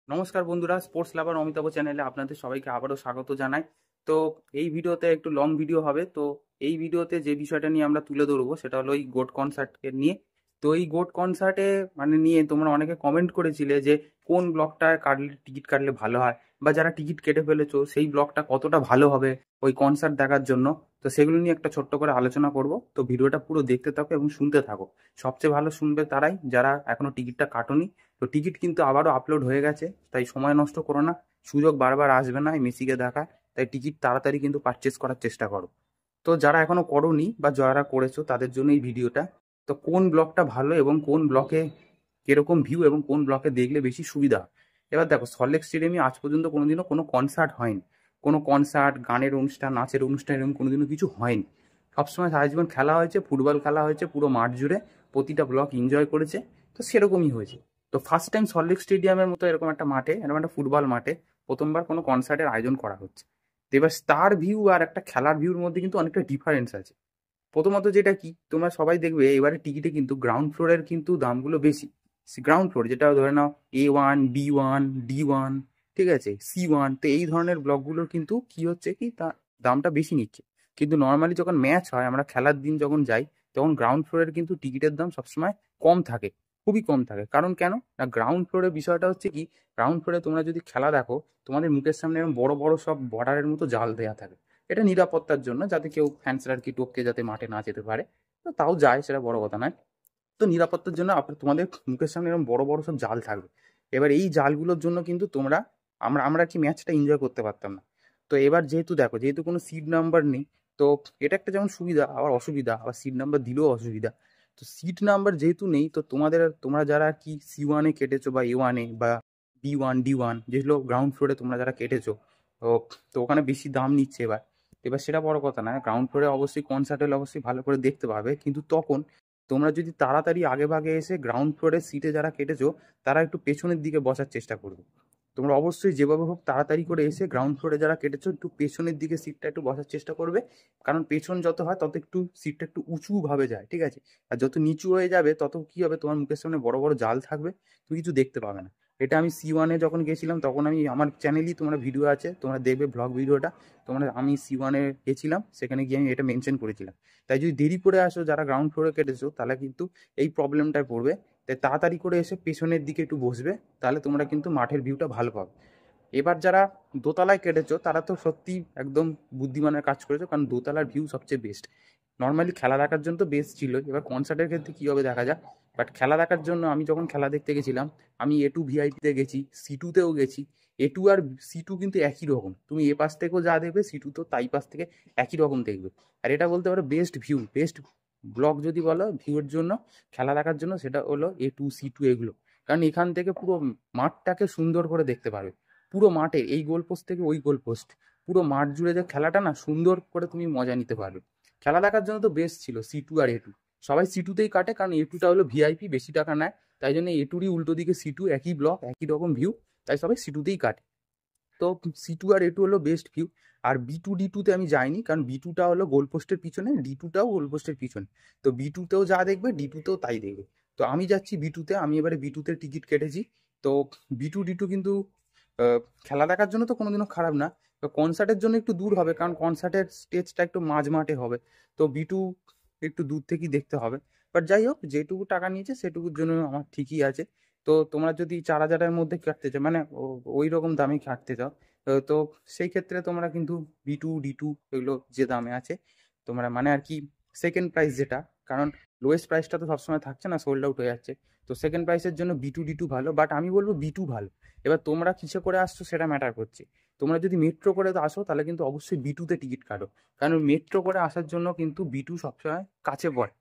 নমস্কার বন্ধুরা, স্পোর্টস লাভার অমিতাভ চ্যানেলে আপনাদের সবাইকে আবারও স্বাগত জানাই। তো এই ভিডিওতে একটু লং ভিডিও হবে। তো এই ভিডিওতে যে বিষয়টা নিয়ে আমরা তুলে ধরবো সেটা হলো এই গোট কনসার্টকে নিয়ে। তো এই গোট কনসার্টে নিয়ে তোমরা অনেকে কমেন্ট করেছিলে যে কোন ব্লকটা কাটলে টিকিট কাটলে ভালো হয়, বা যারা টিকিট কেটে ফেলেছো সেই ব্লকটা কতটা ভালো হবে ওই কনসার্ট দেখার জন্য। তো সেগুলো নিয়ে একটা ছোট্ট করে আলোচনা করব। তো ভিডিওটা পুরো দেখতে থাকো এবং শুনতে থাকো। সবচেয়ে ভালো শুনবে তারাই যারা এখনো টিকিটটা কাটোনি। তো টিকিট কিন্তু আবারও আপলোড হয়ে গেছে, তাই সময় নষ্ট করো না। সুযোগ বারবার আসবে না এই মেসিকে দেখা, তাই টিকিট তাড়াতাড়ি কিন্তু পারচেস করার চেষ্টা করো। তো যারা এখনো করোনি বা যারা করেছো তাদের জন্য এই ভিডিওটা। তো কোন ব্লকটা ভালো এবং কোন ব্লকে কিরকম ভিউ এবং কোন ব্লকে দেখলে বেশি সুবিধা। এবার দেখো, সল্টলেক স্টেডিয়ামে আজ পর্যন্ত কোনোদিনও কোনো কনসার্ট হয়নি। কোনো কনসার্ট, গানের অনুষ্ঠান, নাচের অনুষ্ঠান এরকম কোনোদিনও কিছু হয়নি। সবসময় সারা জীবন খেলা হয়েছে, ফুটবল খেলা হয়েছে পুরো মাঠ জুড়ে, প্রতিটা ব্লক এনজয় করেছে। তো সেরকমই হয়েছে। তো ফার্স্ট টাইম সল্টলেক স্টেডিয়ামের মতো এরকম একটা মাঠে, এরকম একটা ফুটবল মাঠে প্রথমবার কোনো কনসার্টের আয়োজন করা হচ্ছে। তো এবার স্টার ভিউ আর একটা খেলার ভিউর মধ্যে কিন্তু অনেকটা ডিফারেন্স আছে। প্রথমত যেটা কি, তোমরা সবাই দেখবে এবারে টিকিটে কিন্তু গ্রাউন্ড ফ্লোরের কিন্তু দামগুলো বেশি। গ্রাউন্ড ফ্লোর যেটা ধরে নাও A1, B1, D1, ঠিক আছে, C1, তো এই ধরনের ব্লকগুলোর কিন্তু কি হচ্ছে কি, তা দামটা বেশি নিচ্ছে। কিন্তু নর্মালি যখন ম্যাচ হয়, আমরা খেলার দিন যখন যাই, তখন গ্রাউন্ড ফ্লোরের কিন্তু টিকিটের দাম সবসময় কম থাকে, খুবই কম থাকে। কারণ কেন না, গ্রাউন্ড ফ্লোরের বিষয়টা হচ্ছে কি, গ্রাউন্ড ফ্লোরে তোমরা যদি খেলা দেখো, তোমাদের মুখের সামনে এরকম বড় বড় সব বর্ডারের মতো জাল দেওয়া থাকে। এটা নিরাপত্তার জন্য, যাতে কেউ ফ্যান্সরা আর কি টপকে যাতে মাঠে না যেতে পারে। তো তাও যায়, সেটা বড় কথা নয়। তো নিরাপত্তার জন্য তোমাদের মুখের সামনে এরকম বড় বড় সব জাল থাকবে। এবার এই জালগুলোর জন্য কিন্তু তোমরা, আমরা আমরা কি ম্যাচটা এনজয় করতে পারতাম না। তো এবার যেহেতু দেখো, যেহেতু কোনো সিট নাম্বার নেই, তো এটা একটা যেমন সুবিধা আবার অসুবিধা, আবার সিট নাম্বার দিলেও অসুবিধা। তো সিট নাম্বার যেহেতু নেই, তো তোমরা যারা আর কি C1-এ কেটেছো বা A1-এ বা B1, D1, যেগুলো গ্রাউন্ড ফ্লোরে তোমরা যারা কেটেছো, তো তো ওখানে বেশি দাম নিচ্ছে। এবার এবার সেটা বড় কথা না, গ্রাউন্ড ফ্লোরে অবশ্যই কনসার্ট হলে অবশ্যই ভালো করে দেখতে পাবে, কিন্তু তখন তোমরা যদি তাড়াতাড়ি আগে ভাগে এসে গ্রাউন্ড ফ্লোরের সিটে যারা কেটেছো, তারা একটু পেছনের দিকে বসার চেষ্টা করবে। তোমরা অবশ্যই যেভাবে হোক তাড়াতাড়ি করে এসে গ্রাউন্ড ফ্লোরে যারা কেটেছো, একটু পেছনের দিকে সিটটা একটু বসার চেষ্টা করবে। কারণ পেছন যত হয় তত একটু সিটটা একটু উঁচু ভাবে যায়, ঠিক আছে। আর যত নিচু হয়ে যাবে তত কি হবে, তোমার মুখের সামনে বড় বড় জাল থাকবে, তুমি কিছু দেখতে পাবে না। এটা আমি C1-এ যখন গেছিলাম, তখন আমি আমার চ্যানেলই তোমরা ভিডিও আছে, তোমরা দেখবে ব্লগ ভিডিওটা। আমি C1-এ গেছিলাম, সেখানে গিয়ে আমি এটা মেনশন করেছিলাম। তাই যদি দেরি করে আসো, যারা গ্রাউন্ড ফ্লোরে কেটেছো, তাহলে কিন্তু এই প্রবলেমটায় পড়বে। তাই তাড়াতাড়ি করে এসে পেছনের দিকে একটু বসবে, তাহলে তোমরা কিন্তু মাঠের ভিউটা ভালো পাবে। এবার যারা দোতলায় কেটেছো, তারা তো সত্যি একদম বুদ্ধিমানের কাজ করেছো, কারণ দোতলার ভিউ সবচেয়ে বেস্ট। নর্মালি খেলা দেখার জন্য তো বেস্ট ছিল, এবার কনসার্টের ক্ষেত্রে কী হবে দেখা যাক। বাট খেলা দেখার জন্য আমি যখন খেলা দেখতে গেছিলাম, আমি A2 ভিআইপিতে গেছি, C2-তেও গেছি। A2 আর C2 কিন্তু একই রকম, তুমি এ পাশ থেকেও যা দেখবে, C2 তো তাই পাশ থেকে একই রকম দেখবে। আর এটা বলতে পারো বেস্ট ভিউ, বেস্ট ব্লগ যদি বলো ভিউয়ের জন্য, খেলা দেখার জন্য, সেটা হলো A2, C2 এগুলো। কারণ এখান থেকে পুরো মাঠটাকে সুন্দর করে দেখতে পারবে। পুরো মাঠে এই গোল পোস্ট থেকে ওই গোল পোস্ট, পুরো মাঠ জুড়ে যে খেলাটা না, সুন্দর করে তুমি মজা নিতে পারবে। খেলা দেখার জন্য তো বেস্ট ছিল C2 আর A2। সবাই C2-তেই কাটে, কারণ A2টা হলো ভিআইপি, বেশি টাকা নেয়। তাই জন্য A2-রই উল্টো দিকে C2, একই ব্লক একই রকম ভিউ, তাই সবাই C2-তেই কাটে। তো C2 আর A2 হলো বেস্ট ভিউ। আর B2, D2-তে আমি যাইনি, কারণ B2টা হলো গোল পোস্টের পিছনে, D2টাও গোল পোস্টের পিছনে। তো B2-তেও যা দেখবে, D2-তেও তাই দেখবে। তো আমি যাচ্ছি B2-তে, আমি এবারে B2-তে টিকিট কেটেছি। তো B2, D2 কিন্তু খেলা দেখার জন্য তো কোনোদিনও খারাপ না। তো কনসার্টের জন্য একটু দূর হবে, কারণ কনসার্টের স্টেজটা একটু মাঝ মাঠে হবে। তো B2 একটু দূর থেকেই দেখতে হবে। বাট যাই হোক, যেটুকু টাকা নিয়েছে সেটুকুর জন্য আমার ঠিকই আছে। তো তোমরা যদি 4,000-এর মধ্যে কাটতে চাও, ওই রকম দামে কাটতে চাও, তো সেই ক্ষেত্রে তোমরা কিন্তু B2, D2 এগুলো যে দামে আছে, তোমরা আর কি সেকেন্ড প্রাইস যেটা, কারণ লোয়েস্ট প্রাইসটা তো সবসময় থাকছে না, সোল্ড আউট হয়ে যাচ্ছে। তো সেকেন্ড প্রাইসের জন্য B2, D2 ভালো, বাট আমি বলবো B2 ভালো। এবার তোমরা কিসে করে আসছো সেটা ম্যাটার করছে। তোমরা যদি মেট্রো করে আসো, তাহলে কিন্তু অবশ্যই B2-তে টিকিট কাটো। কারণ মেট্রো করে আসার জন্য কিন্তু B2 সবসময় কাছে পড়ে।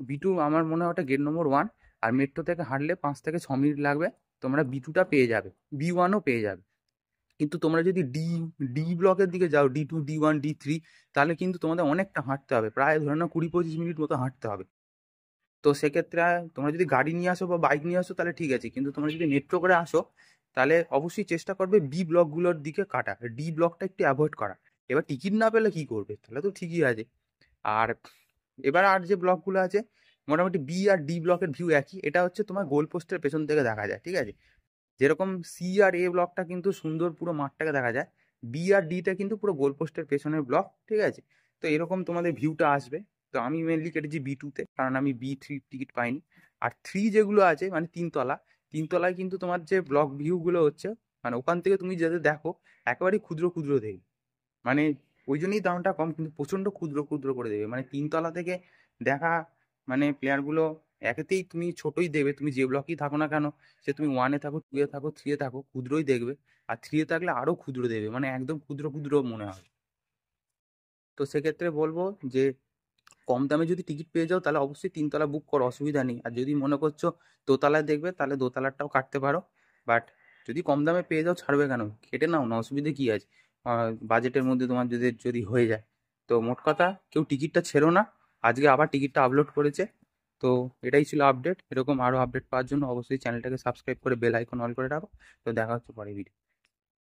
B2 আমার মনে হয় ওটা গেট নম্বর 1। আর মেট্রো থেকে হাঁটলে 5 থেকে 6 মিনিট লাগবে, তোমরা B2টা পেয়ে যাবে, B1ও পেয়ে যাবে। কিন্তু তোমরা যদি ডি ব্লকের দিকে যাও, D2, D1, D3, তাহলে কিন্তু তোমাদের অনেকটা হাঁটতে হবে, প্রায় ধরে নাও 20-25 মিনিট মতো হাঁটতে হবে। তো সেক্ষেত্রে তোমরা যদি গাড়ি নিয়ে আসো বা বাইক নিয়ে আসো তাহলে ঠিক আছে, কিন্তু তোমরা যদি মেট্রো করে আসো, তাহলে অবশ্যই চেষ্টা করবে বি ব্লকগুলোর দিকে কাটা, ডি ব্লকটা একটু অ্যাভয়েড করা। এবার টিকিট না পেলে কি করবে, তাহলে তো ঠিকই আছে। আর এবার আর যে ব্লকগুলো আছে, মোটামুটি বি আর ডি ব্লকের ভিউ একই। এটা হচ্ছে তোমার গোল পোস্টের পেছন থেকে দেখা যায়, ঠিক আছে। যেরকম সি আর এ ব্লকটা কিন্তু সুন্দর পুরো মাঠটাকে দেখা যায়, বি আর ডিটা কিন্তু পুরো গোলপোস্টের পেছনের ব্লক, ঠিক আছে। তো এরকম তোমাদের ভিউটা আসবে। তো আমি মেনলি কেটেছি বি 2-তে, কারণ আমি বি 3 টিকিট পাইনি। আর 3 যেগুলো আছে মানে তিনতলা, তিনতলায় কিন্তু তোমার যে ব্লক ভিউগুলো হচ্ছে, মানে ওখান থেকে তুমি যাতে দেখো একেবারেই ক্ষুদ্র ক্ষুদ্র দেবে, মানে ওই জন্যই দামটা কম, কিন্তু প্রচন্ড ক্ষুদ্র ক্ষুদ্র করে দেবে, মানে তিনতলা থেকে দেখা, মানে প্লেয়ারগুলো একেতেই তুমি ছোটই দেবে, তুমি যে ব্লকেই থাকো না কেন, সে তুমি 1-এ থাকো, 2-এ থাকো, 3-এ থাকো, ক্ষুদ্রই দেখবে। আর 3-এ থাকলে আরো ক্ষুদ্র দেবে, মানে একদম ক্ষুদ্র ক্ষুদ্র মনে হবে। তো সেক্ষেত্রে বলবো যে কম দামে যদি টিকিট পেয়ে যাও তাহলে অবশ্যই তিনতলা বুক করো, অসুবিধা নেই। আর যদি মনে করছো দোতলায় দেখবে তাহলে দোতলাটাও কাটতে পারো। বাট যদি কম দামে পেয়ে যাও ছাড়বে কেন, কেটে নাও না, অসুবিধা কি আছে, বাজেটের মধ্যে তোমার যদি যদি হয়ে যায়। তো মোট কথা কেউ টিকিটটা ছেড়ো না, আজকে আবার টিকিটটা আপলোড করেছে। তো এটাই ছিল আপডেট, এরকম আরও আপডেট পাওয়ার জন্য অবশ্যই চ্যানেলটাকে সাবস্ক্রাইব করে বেল আইকন অল করে রাখো। তো দেখা হচ্ছে পরে ভিডিও।